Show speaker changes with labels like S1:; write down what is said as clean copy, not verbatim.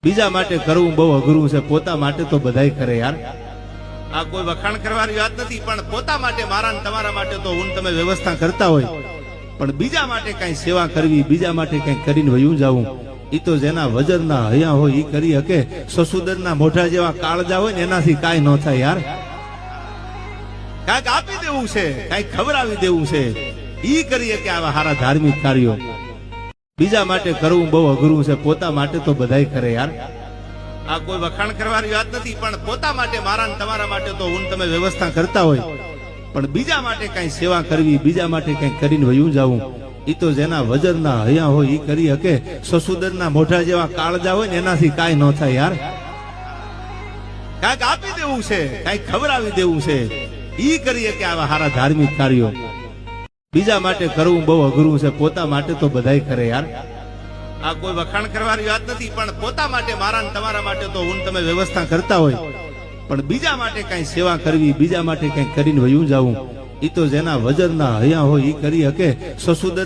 S1: બીજા માટે કરવું બહુ અઘરું છે, પોતા માટે તો બધાય કરે યાર। આ કોઈ વખાણ કરવાની વાત નથી, પણ પોતા માટે, મારા ને તમારા માટે તો હું તમે વ્યવસ્થા કરતા હોય, પણ બીજા માટે કઈ સેવા કરવી, બીજા માટે કઈ કરીને વયું જવું, ઈ તો જેના વજરના હયા હોય ઈ કરી શકે। સસુદરના મોઢા જેવા કાળજા હોય ને એનાથી કાંઈ ન થાય યાર। કાંઈક આપી દેવું છે, કાંઈક ખવડાવી દેવું છે, ઈ કરીએ કે આવા સારા ધાર્મિક કાર્યો। બીજા માટે કરવું બહુ અઘરું છે, પોતા માટે તો બધાય કરે યાર। આ કોઈ વખાણ કરવાની વાત નથી, પણ પોતા માટે, મારા ને તમારા માટે તો હું તમે વ્યવસ્થા કરતા હોય, પણ બીજા માટે કઈ સેવા કરવી, બીજા માટે કઈ કરીને વયું જવું, ઈ તો જેના વજરના હયા હોય ઈ કરી શકે। સસુદરના મોઢા જેવા કાળજા હોય ને એનાથી કાંઈ ન થાય યાર। કાંઈક આપી દેવું છે, કાંઈક ખવડાવી દેવું છે, ઈ કરીએ કે આવા સારા ધાર્મિક કાર્યો। બીજા માટે કરવું બહુ અઘરું છે, પોતા માટે તો બધાય કરે યાર। આ કોઈ વખાણ કરવાની વાત નથી, પણ પોતા માટે, મારા ને તમારા માટે તો હું તમે વ્યવસ્થા કરતા હોય, પણ બીજા માટે કઈ સેવા કરવી, બીજા માટે કઈ કરીને વયું જવું, ઈ તો જેના વજરના હયા હોય ઈ કરી શકે। સસુદર